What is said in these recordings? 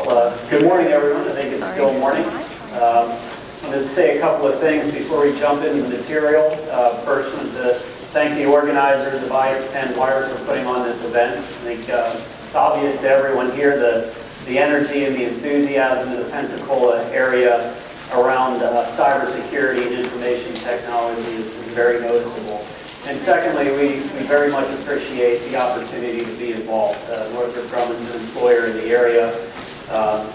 Good morning, everyone. I think it's still morning. I'm going to say a couple of things before we jump into the material. First, to thank the organizers of ITEN Wire for putting on this event. I think it's obvious to everyone here the energy and the enthusiasm in the Pensacola area around cybersecurity and information technology is very noticeable. And secondly, we very much appreciate the opportunity to be involved. Northop Grumman is an employer in the area,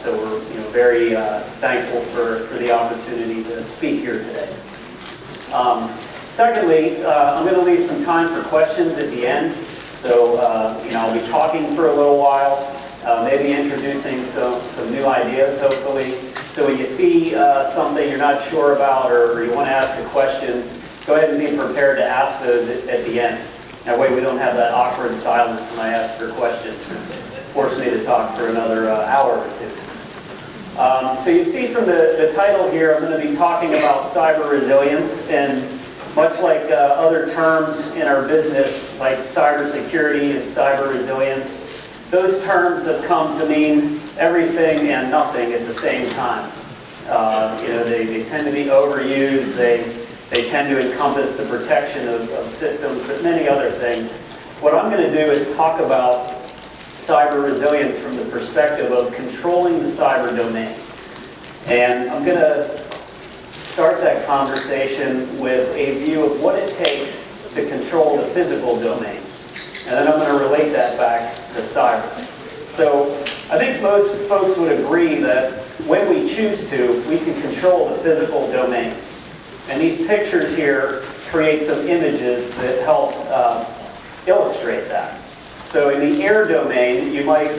so we're very thankful for the opportunity to speak here today. Secondly, I'm going to leave some time for questions at the end. So I'll be talking for a little while, maybe introducing some new ideas, hopefully. So when you see something you're not sure about or you want to ask a question, go ahead and be prepared to ask those at the end. That way we don't have that awkward silence when I ask for questions. Force me to talk for another hour or two. So you see from the title here, I'm going to be talking about cyber resilience, and much like other terms in our business, like cybersecurity and cyber resilience, those terms have come to mean everything and nothing at the same time. They tend to be overused. They tend to encompass the protection of systems, but many other things. What I'm going to do is talk about cyber resilience from the perspective of controlling the cyber domain. And I'm going to start that conversation with a view of what it takes to control the physical domain. And then I'm going to relate that back to cyber. So I think most folks would agree that when we choose to, we can control the physical domain. And these pictures here create some images that help illustrate that. So in the air domain, you might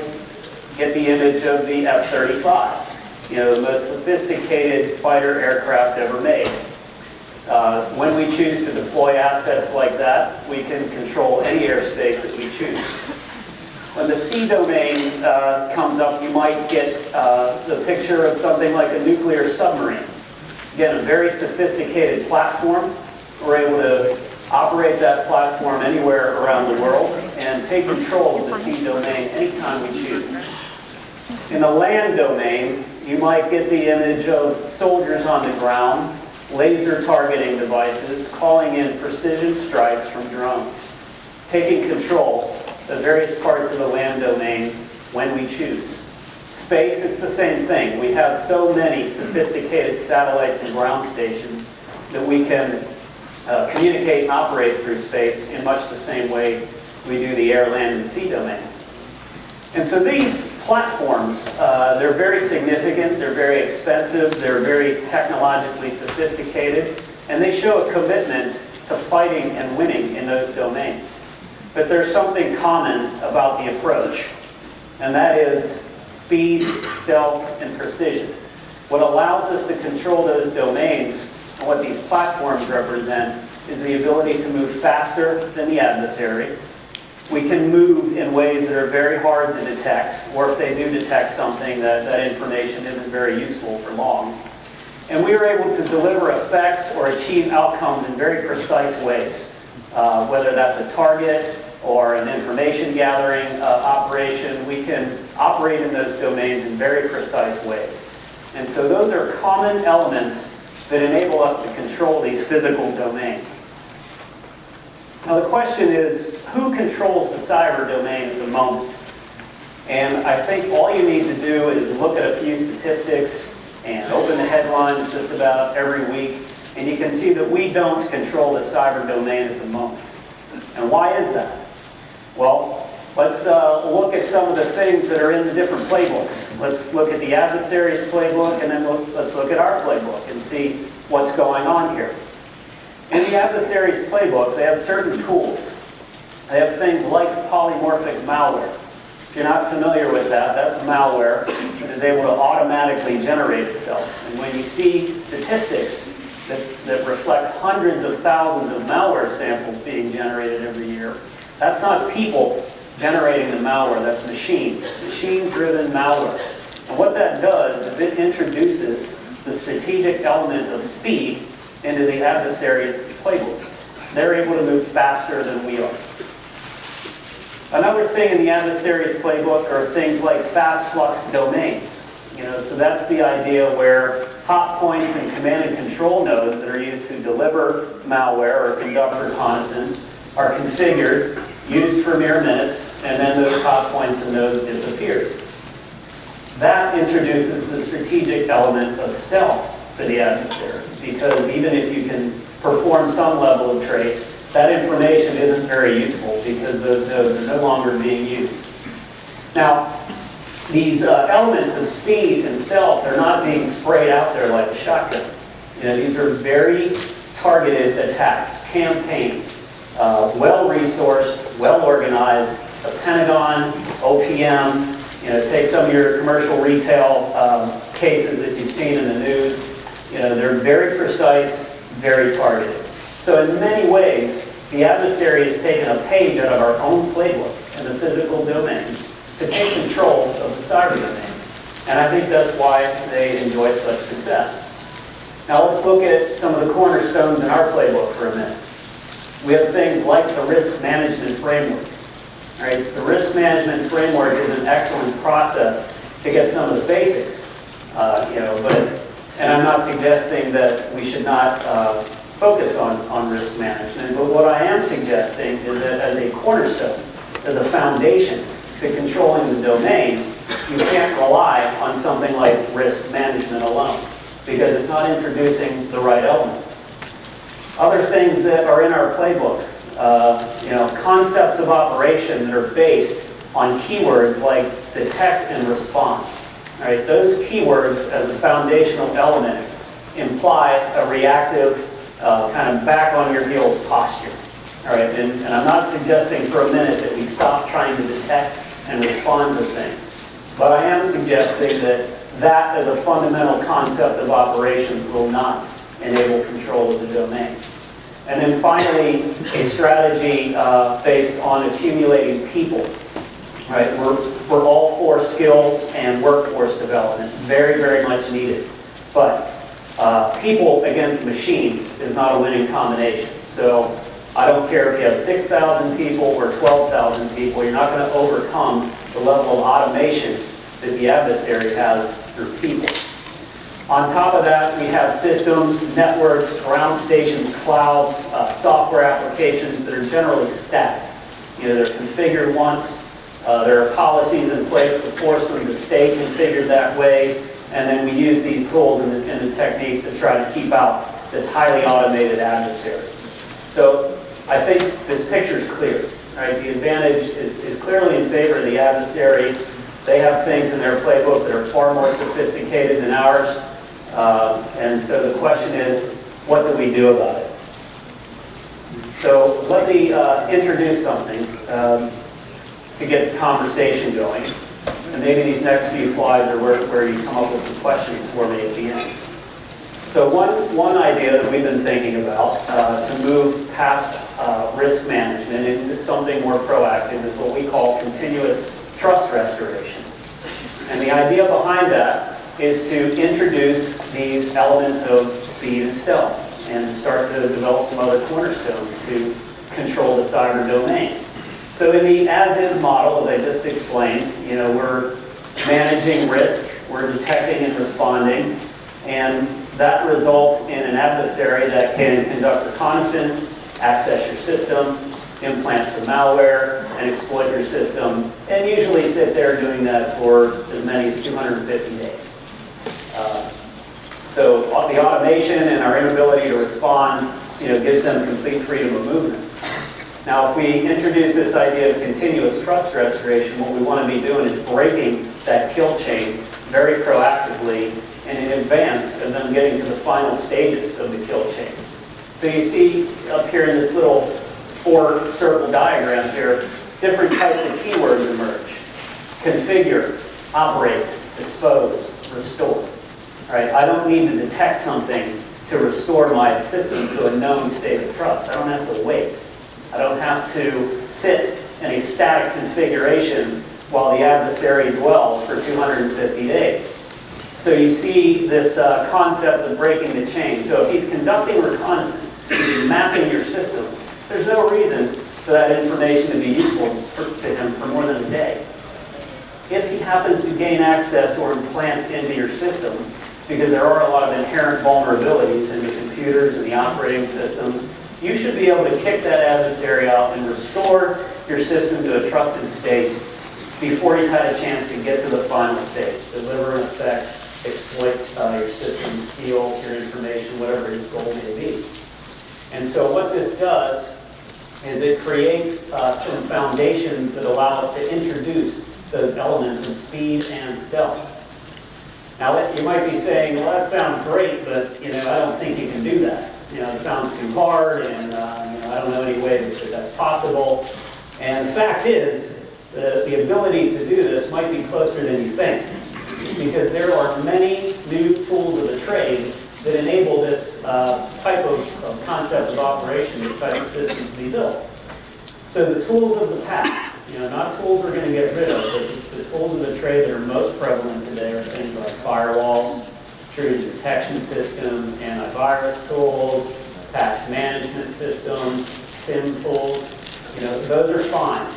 get the image of the F-35, the most sophisticated fighter aircraft ever made. When we choose to deploy assets like that, we can control any airspace that we choose. When the sea domain comes up, you might get the picture of something like a nuclear submarine. Again, a very sophisticated platform. We're able to operate that platform anywhere around the world and take control of the sea domain anytime we choose. In the land domain, you might get the image of soldiers on the ground, laser targeting devices, calling in precision strikes from drones, taking control of various parts of the land domain when we choose. Space, it's the same thing. We have so many sophisticated satellites and ground stations that we can communicate and operate through space in much the same way we do the air, land, and sea domains. And so these platforms, they're very significant, they're very expensive, they're very technologically sophisticated, and they show a commitment to fighting and winning in those domains. But there's something common about the approach, and that is speed, stealth, and precision. What allows us to control those domains, and what these platforms represent, is the ability to move faster than the adversary. We can move in ways that are very hard to detect, or if they do detect something, that information isn't very useful for long. And we are able to deliver effects or achieve outcomes in very precise ways, whether that's a target or an information gathering operation. We can operate in those domains in very precise ways. And so those are common elements that enable us to control these physical domains. Now the question is, who controls the cyber domain at the moment? And I think all you need to do is look at a few statistics and open the headlines just about every week, and you can see that we don't control the cyber domain at the moment. And why is that? Well, let's look at some of the things that are in the different playbooks. Let's look at the adversary's playbook, and then let's look at our playbook and see what's going on here. In the adversary's playbook, they have certain tools. They have things like polymorphic malware. If you're not familiar with that, that's malware that is able to automatically generate itself. And when you see statistics that reflect hundreds of thousands of malware samples being generated every year, that's not people generating the malware, that's machine-driven malware. And what that does is it introduces the strategic element of speed into the adversary's playbook. They're able to move faster than we are. Another thing in the adversary's playbook are things like fast flux domains. So that's the idea where hot points and command and control nodes that are used to deliver malware or conduct reconnaissance are configured, used for mere minutes, and then those hot points and nodes disappear. That introduces the strategic element of stealth for the adversary, because even if you can perform some level of trace, that information isn't very useful because those nodes are no longer being used. Now, these elements of speed and stealth, they're not being sprayed out there like a shotgun. These are very targeted attacks, campaigns, well-resourced, well-organized. The Pentagon, OPM, take some of your commercial retail cases that you've seen in the news. They're very precise, very targeted. So in many ways, the adversary has taken a page out of our own playbook in the physical domain to take control of the cyber domain. And I think that's why they enjoy such success. Now let's look at some of the cornerstones in our playbook for a minute. We have things like the risk management framework. Right? The risk management framework is an excellent process to get some of the basics. And I'm not suggesting that we should not focus on risk management, but what I am suggesting is that as a cornerstone, as a foundation to controlling the domain, you can't rely on something like risk management alone, because it's not introducing the right elements. Other things that are in our playbook, concepts of operation that are based on keywords like detect and respond. All right, those keywords as a foundational element imply a reactive, kind of back on your heels posture. All right, and I'm not suggesting for a minute that we stop trying to detect and respond to things, but I am suggesting that as a fundamental concept of operations will not enable control of the domain. And then finally, a strategy based on accumulating people. Right? We're all for skills and workforce development, very, very much needed. But people against machines is not a winning combination. So I don't care if you have 6,000 people or 12,000 people, you're not going to overcome the level of automation that the adversary has through people. On top of that, we have systems, networks, ground stations, clouds, software applications that are generally static. They're configured once. There are policies in place to force them to stay configured that way. And then we use these tools and the techniques to try to keep out this highly automated adversary. So I think this picture is clear. Right? The advantage is clearly in favor of the adversary. They have things in their playbook that are far more sophisticated than ours. And so the question is, what do we do about it? So let me introduce something to get the conversation going. And maybe these next few slides are where you come up with some questions for me at the end. So one idea that we've been thinking about to move past risk management into something more proactive is what we call continuous trust restoration. And the idea behind that is to introduce these elements of speed and stealth and start to develop some other cornerstones to control the cyber domain. So in the as-is model, as I just explained, we're managing risk, we're detecting and responding, and that results in an adversary that can conduct reconnaissance, access your system, implant some malware, and exploit your system, and usually sit there doing that for as many as 250 days. So the automation and our inability to respond, gives them complete freedom of movement. Now, if we introduce this idea of continuous trust restoration, what we want to be doing is breaking that kill chain very proactively and in advance of them getting to the final stages of the kill chain. So you see up here in this little 4-circle diagram here, different types of keywords emerge. Configure, operate, expose, restore. Right? I don't need to detect something to restore my system to a known state of trust. I don't have to wait. I don't have to sit in a static configuration while the adversary dwells for 250 days. So you see this concept of breaking the chain. So if he's conducting reconnaissance, he's mapping your system, there's no reason for that information to be useful to him for more than a day. If enemy happens to gain access or implant into your system, because there are a lot of inherent vulnerabilities in the computers and the operating systems, you should be able to kick that adversary out and restore your system to a trusted state before he's had a chance to get to the final stage, deliver an effect, exploit your system, steal your information, whatever his goal may be. And so what this does is it creates some foundations that allow us to introduce those elements of speed and stealth. Now, you might be saying, well, that sounds great, but I don't think you can do that. It sounds too hard, and I don't know any way that that's possible. And the fact is, the ability to do this might be closer than you think, because there are many new tools of the trade that enable this type of concept of operation, this type of system to be built. So the tools of the past, not tools we're going to get rid of, but the tools of the trade that are most prevalent today are things like firewalls, intrusion detection systems, antivirus tools, patch management systems, SIM tools. Those are fine.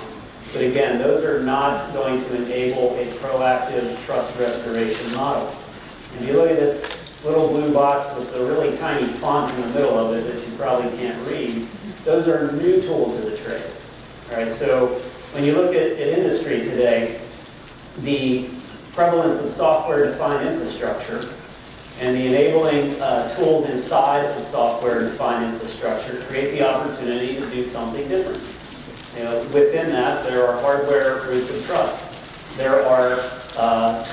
But again, those are not going to enable a proactive trust restoration model. If you look at this little blue box with the really tiny font in the middle of it that you probably can't read, those are new tools of the trade. All right, so when you look at industry today, the prevalence of software-defined infrastructure and the enabling tools inside of software-defined infrastructure create the opportunity to do something different. Within that, there are hardware roots of trust. There are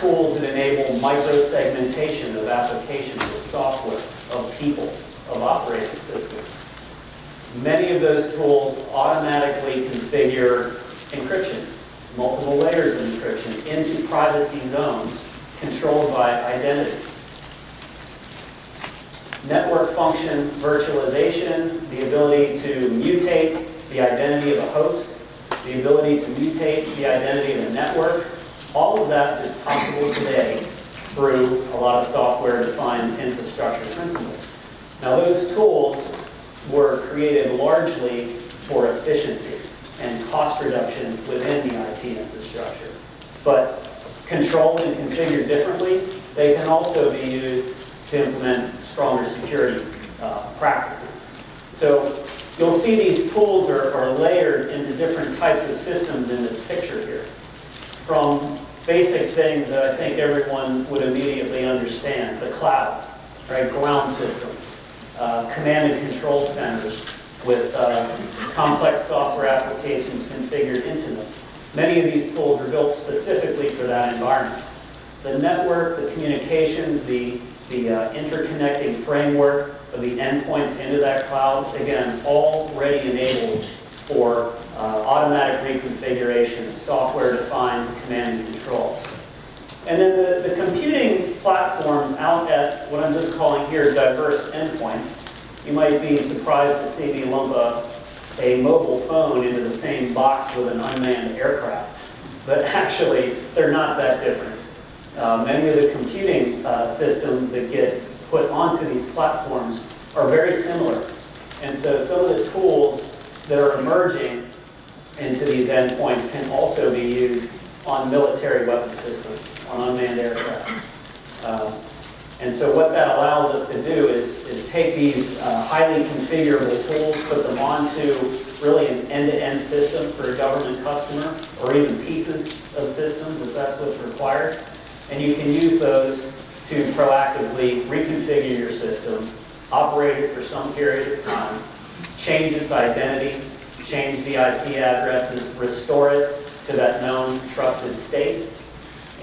tools that enable micro-segmentation of applications, of software, of people, of operating systems. Many of those tools automatically configure encryption, multiple layers of encryption into privacy zones controlled by identity. Network function virtualization, the ability to mutate the identity of a host, the ability to mutate the identity of a network, all of that is possible today through a lot of software-defined infrastructure principles. Now, those tools were created largely for efficiency and cost reduction within the IT infrastructure. But controlled and configured differently, they can also be used to implement stronger security practices. So you'll see these tools are layered into different types of systems in this picture here. From basic things that I think everyone would immediately understand, the cloud, right? Ground systems, command and control centers with complex software applications configured into them. Many of these tools are built specifically for that environment. The network, the communications, the interconnecting framework of the endpoints into that cloud, again, already enabled for automatic reconfiguration, software-defined command and control. And then the computing platforms out at what I'm just calling here diverse endpoints. You might be surprised to see me lump a mobile phone into the same box with an unmanned aircraft. But actually, they're not that different. Many of the computing systems that get put onto these platforms are very similar. And so some of the tools that are emerging into these endpoints can also be used on military weapon systems, on unmanned aircraft. And so what that allows us to do is take these highly configurable tools, put them onto really an end-to-end system for a government customer, or even pieces of systems if that's what's required. And you can use those to proactively reconfigure your system, operate it for some period of time, change its identity, change the IP addresses, restore it to that known trusted state.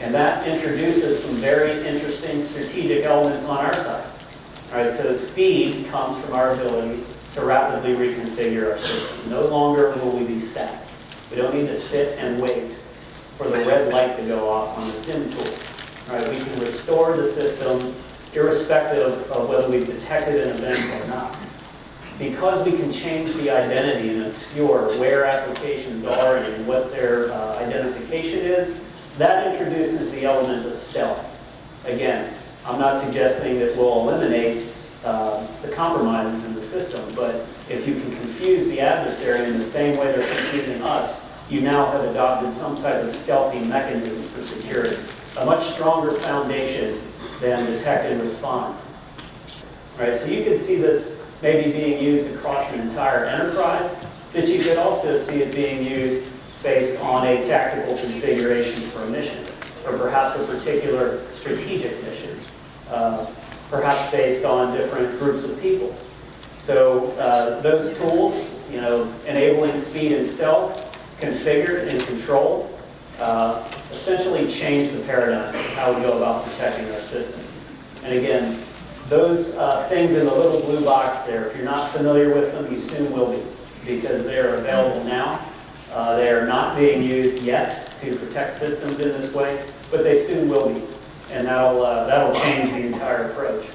And that introduces some very interesting strategic elements on our side. All right, so speed comes from our ability to rapidly reconfigure our system. No longer will we be static. We don't need to sit and wait for the red light to go off on the SIM tool. All right, we can restore the system irrespective of whether we've detected an event or not. Because we can change the identity and obscure where applications are and what their identification is, that introduces the element of stealth. Again, I'm not suggesting that we'll eliminate the compromises in the system, but if you can confuse the adversary in the same way they're confusing us, you now have adopted some type of stealthy mechanism for security, a much stronger foundation than detect and respond. Right, so you could see this maybe being used across an entire enterprise, but you could also see it being used based on a tactical configuration for a mission, or perhaps a particular strategic mission, perhaps based on different groups of people. So those tools, enabling speed and stealth, configured and controlled, essentially change the paradigm of how we go about protecting our systems. And again, those things in the little blue box there, if you're not familiar with them, you soon will be, because they are available now. They are not being used yet to protect systems in this way, but they soon will be. And that'll change the entire approach.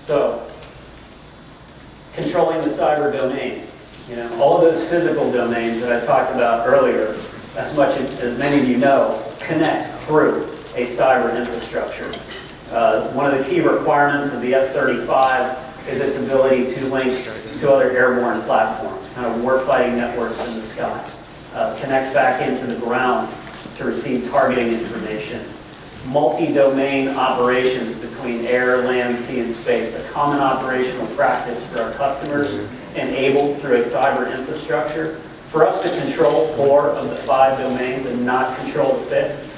So, controlling the cyber domain. All of those physical domains that I talked about earlier, as much as many of you know, connect through a cyber infrastructure. One of the key requirements of the F-35 is its ability to link to other airborne platforms, kind of warfighting networks in the sky, connect back into the ground to receive targeting information, multi-domain operations between air, land, sea, and space, a common operational practice for our customers, enabled through a cyber infrastructure. For us to control 4 of the 5 domains and not control the 5th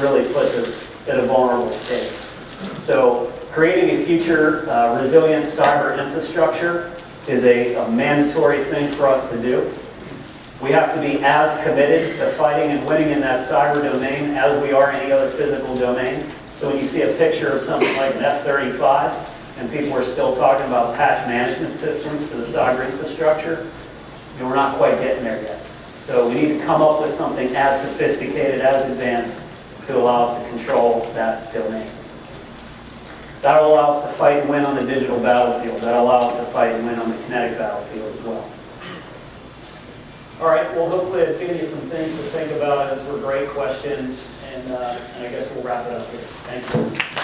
really puts us in a vulnerable state. So creating a future resilient cyber infrastructure is a mandatory thing for us to do. We have to be as committed to fighting and winning in that cyber domain as we are any other physical domain. So when you see a picture of something like an F-35, and people are still talking about patch management systems for the cyber infrastructure, we're not quite getting there yet. So we need to come up with something as sophisticated, as advanced, to allow us to control that domain. That'll allow us to fight and win on the digital battlefield. That'll allow us to fight and win on the kinetic battlefield as well. All right, well, hopefully I've given you some things to think about. Those were great questions, and I guess we'll wrap it up here. Thank you.